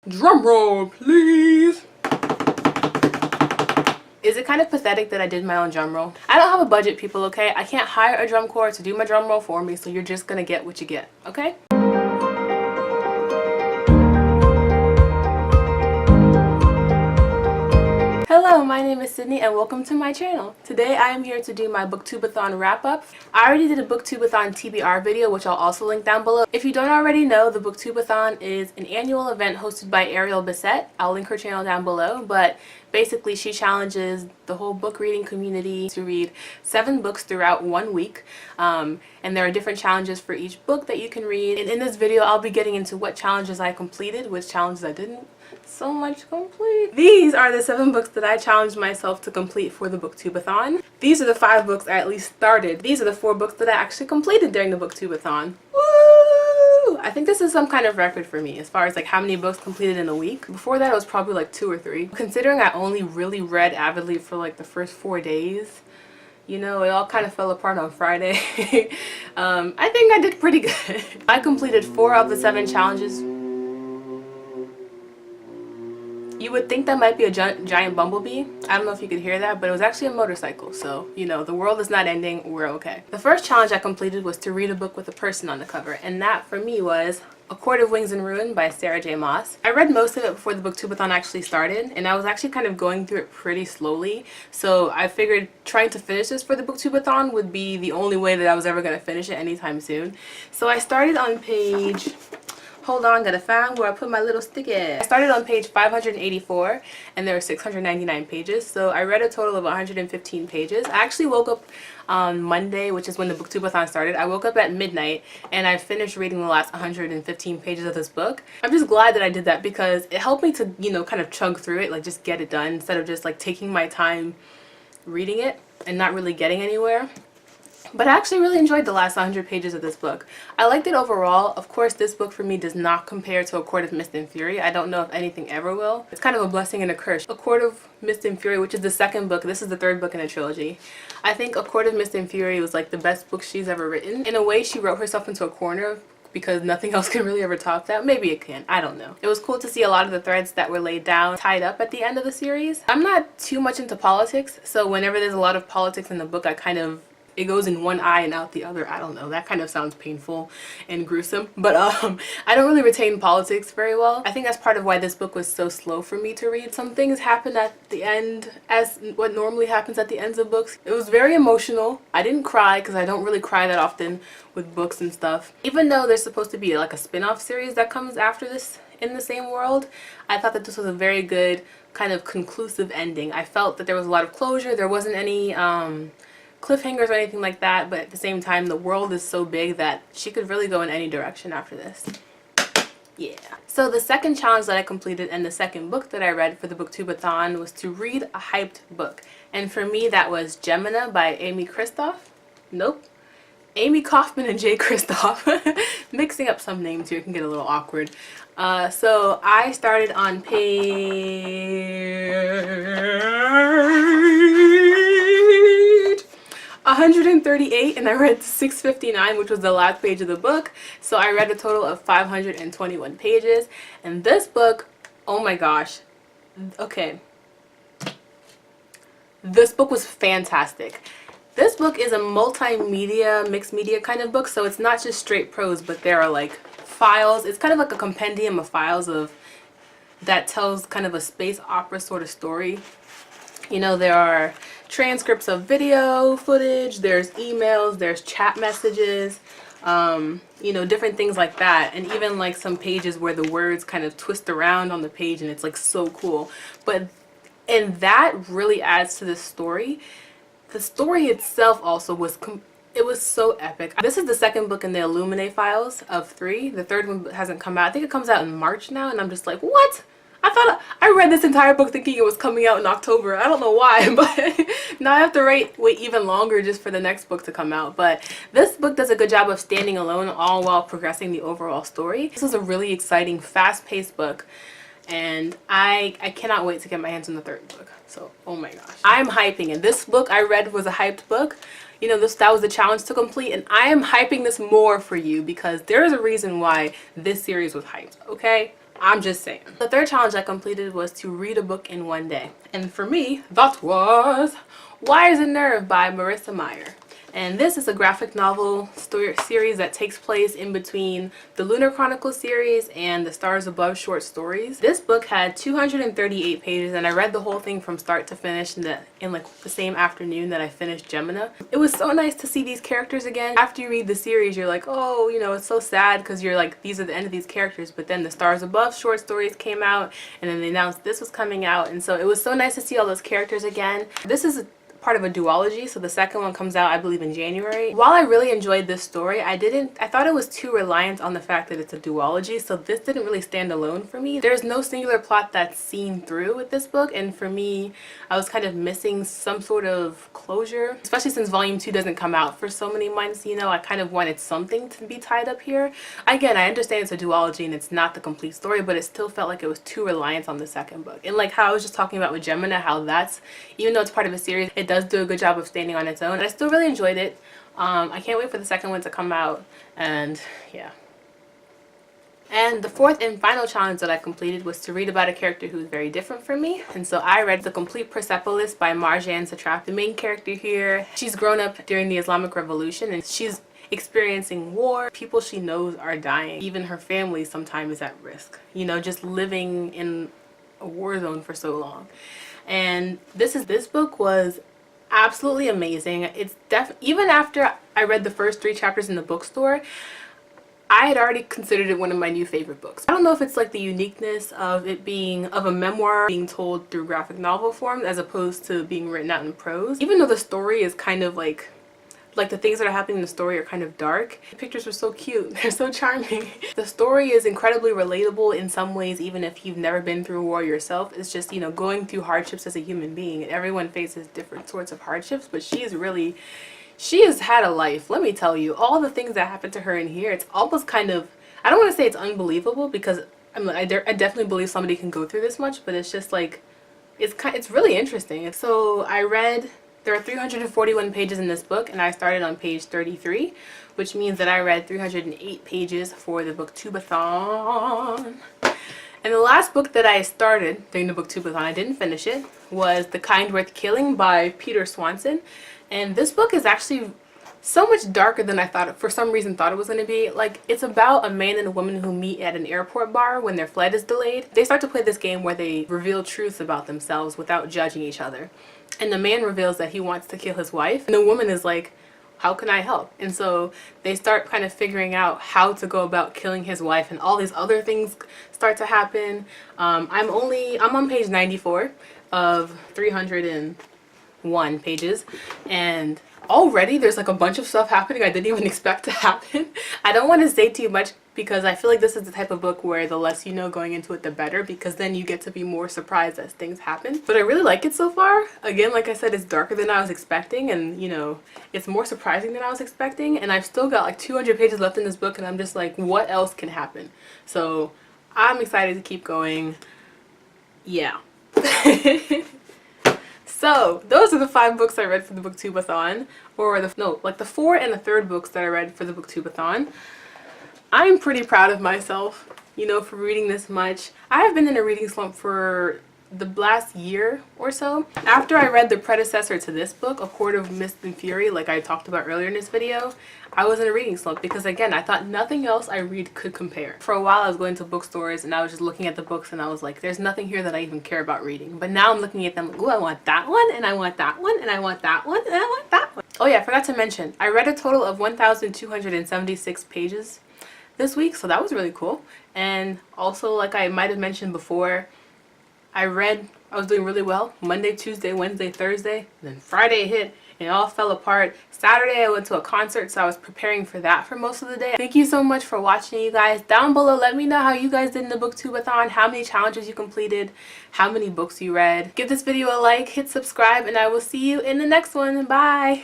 Drum roll, please. Is it kind of pathetic that I did my own drum roll? I don't have a budget, people, okay? I can't hire a drum corps to do my drum roll for me, so you're just gonna get what you get, okay? Hello, my name is Sydney and welcome to my channel. Today I am here to do my BookTube-A-Thon Wrap Up. I already did a BookTube-A-Thon TBR video, which I'll also link down below. If you don't already know, the BookTube-A-Thon is an annual event hosted by ARIEL BISSETT. I'll link her channel down below, but basically she challenges the whole book reading community to read 7 books throughout 1 week. And there are different challenges for each book that you can read. And in this video I'll be getting into what challenges I completed, which challenges I didn't so much complete. These are the 7 books that I challenged myself to complete for the BookTube-A-Thon. These are the 5 books I at least started. These are the 4 books that I actually completed during the BookTube-A-Thon. Woo! I think this is some kind of record for me as far as like how many books completed in a week. Before that it was probably like 2 or 3. Considering I only really read avidly for like the first 4 days, you know, it all kind of fell apart on Friday. I think I did pretty good. I completed 4 of the 7 challenges. You would think that might be a giant bumblebee. I don't know if you could hear that, but it was actually a motorcycle. So, you know, the world is not ending. We're okay. The first challenge I completed was to read a book with a person on the cover. And that, for me, was A Court of Wings and Ruin by Sarah J. Maas. I read most of it before the BookTube-A-Thon actually started. And I was actually kind of going through it pretty slowly. So I figured trying to finish this for the BookTube-A-Thon would be the only way that I was ever going to finish it anytime soon. So I started on page... Hold on, gotta find where I put my little sticky. I started on page 584 and there are 699 pages, so I read a total of 115 pages. I actually woke up on Monday, which is when the BookTube-A-Thon started. I woke up at midnight and I finished reading the last 115 pages of this book. I'm just glad that I did that because it helped me to, you know, kind of chug through it, like just get it done instead of just like taking my time reading it and not really getting anywhere. But I actually really enjoyed the last 100 pages of this book. I liked it overall. Of course, this book for me does not compare to A Court of Mist and Fury. I don't know if anything ever will. It's kind of a blessing and a curse. A Court of Mist and Fury, which is the 2nd book, this is the 3rd book in a trilogy. I think A Court of Mist and Fury was like the best book she's ever written. In a way, she wrote herself into a corner because nothing else can really ever top that. Maybe it can. I don't know. It was cool to see a lot of the threads that were laid down tied up at the end of the series. I'm not too much into politics, so whenever there's a lot of politics in the book, it goes in one eye and out the other. I don't know. That kind of sounds painful and gruesome. But I don't really retain politics very well. I think that's part of why this book was so slow for me to read. Some things happen at the end as what normally happens at the ends of books. It was very emotional. I didn't cry because I don't really cry that often with books and stuff. Even though there's supposed to be like a spin-off series that comes after this in the same world, I thought that this was a very good kind of conclusive ending. I felt that there was a lot of closure. There wasn't any cliffhangers or anything like that, but at the same time the world is so big that she could really go in any direction after this. Yeah. So the 2nd challenge that I completed and the 2nd book that I read for the BookTube-A-Thon was to read a hyped book. And for me that was Gemina by Amy Kristoff. Nope. Amy Kaufman and Jay Kristoff. Mixing up some names here can get a little awkward. So I started on page 138 and I read 659, which was the last page of the book. So I read a total of 521 pages. And this book, oh my gosh. Okay. This book was fantastic. This book is a multimedia, mixed media kind of book. So it's not just straight prose, but there are like files. It's kind of like a compendium of files that tells kind of a space opera sort of story. You know, there are transcripts of video footage, there's emails, there's chat messages, you know, different things like that. And even like some pages where the words kind of twist around on the page and it's like so cool. And that really adds to the story. The story itself also was it was so epic. This is the 2nd book in the Illuminae files of 3. The 3rd one hasn't come out. I think it comes out in March now, and I'm just like, what? I thought I read this entire book thinking it was coming out in October. I don't know why, but now I have to wait even longer just for the next book to come out. But this book does a good job of standing alone, all while progressing the overall story. This is a really exciting, fast-paced book, and I cannot wait to get my hands on the 3rd book. So, oh my gosh. I'm hyping it. This book I read was a hyped book. You know, that was the challenge to complete, and I am hyping this more for you because there is a reason why this series was hyped, okay? I'm just saying. The third challenge I completed was to read a book in one day. And for me, that was Wires and Nerve by Marissa Meyer. And this is a graphic novel series that takes place in between the Lunar Chronicles series and the Stars Above short stories. This book had 238 pages, and I read the whole thing from start to finish in like the same afternoon that I finished Gemina. It was so nice to see these characters again. After you read the series, you're like, oh, you know, it's so sad because you're like, these are the end of these characters. But then the Stars Above short stories came out, and then they announced this was coming out, and so it was so nice to see all those characters again. This is part of a duology, so the second one comes out I believe in January. While I really enjoyed this story, I thought it was too reliant on the fact that it's a duology, so this didn't really stand alone for me. There's no singular plot that's seen through with this book, and for me, I was kind of missing some sort of closure, especially since volume 2 doesn't come out for so many months. You know, I kind of wanted something to be tied up here. Again, I understand it's a duology and it's not the complete story, but it still felt like it was too reliant on the second book. And like how I was just talking about with Gemina, how that's, even though it's part of a series, it does do a good job of standing on its own. And I still really enjoyed it. I can't wait for the second one to come out, and yeah. And the fourth and final challenge that I completed was to read about a character who is very different from me. And so I read The Complete Persepolis by Marjane Satrap. The main character here, she's grown up during the Islamic Revolution, and she's experiencing war. People she knows are dying. Even her family sometimes is at risk. You know, just living in a war zone for so long. And this book was absolutely amazing. It's even after I read the first 3 chapters in the bookstore, I had already considered it one of my new favorite books. I don't know if it's like the uniqueness of it being of a memoir being told through graphic novel form as opposed to being written out in prose. Even though the story is kind of like the things that are happening in the story are kind of dark, the pictures are so cute. They're so charming. The story is incredibly relatable in some ways, even if you've never been through war yourself. It's just, you know, going through hardships as a human being. Everyone faces different sorts of hardships, but she has had a life. Let me tell you, all the things that happened to her in here, it's almost kind of, I don't want to say it's unbelievable, because I definitely believe somebody can go through this much, but it's just like, it's really interesting. So there are 341 pages in this book, and I started on page 33, which means that I read 308 pages for the BookTube-A-Thon. And the last book that I started during the BookTube-A-Thon, I didn't finish it, was The Kind Worth Killing by Peter Swanson. And this book is actually so much darker than I for some reason thought it was going to be. Like, it's about a man and a woman who meet at an airport bar when their flight is delayed. They start to play this game where they reveal truths about themselves without judging each other. And the man reveals that he wants to kill his wife, and the woman is like, how can I help? And so they start kind of figuring out how to go about killing his wife, and all these other things start to happen. I'm on page 94 of 301 pages, and already there's like a bunch of stuff happening I didn't even expect to happen. I don't want to say too much because I feel like this is the type of book where the less you know going into it, the better, because then you get to be more surprised as things happen. But I really like it so far. Again, like I said, it's darker than I was expecting, and you know, it's more surprising than I was expecting, and I've still got like 200 pages left in this book, and I'm just like, what else can happen? So I'm excited to keep going. Yeah. So those are the 5 books I read for the BookTube-A-Thon, or the 4 and the 3rd books that I read for the BookTube-A-Thon. I'm pretty proud of myself, you know, for reading this much. I have been in a reading slump for the last year or so. After I read the predecessor to this book, A Court of Mist and Fury, like I talked about earlier in this video, I was in a reading slump because, again, I thought nothing else I read could compare. For a while I was going to bookstores and I was just looking at the books and I was like, there's nothing here that I even care about reading. But now I'm looking at them like, ooh, I want that one, and I want that one, and I want that one, and I want that one. Oh yeah, I forgot to mention, I read a total of 1,276 pages this week, so that was really cool. And also, like I might have mentioned before, I was doing really well Monday, Tuesday, Wednesday, Thursday, and then Friday hit and it all fell apart. Saturday I went to a concert, so I was preparing for that for most of the day. Thank you so much for watching, you guys. Down below, let me know how you guys did in the BookTube-A-Thon, how many challenges you completed, how many books you read. Give this video a like, hit subscribe, and I will see you in the next one. Bye!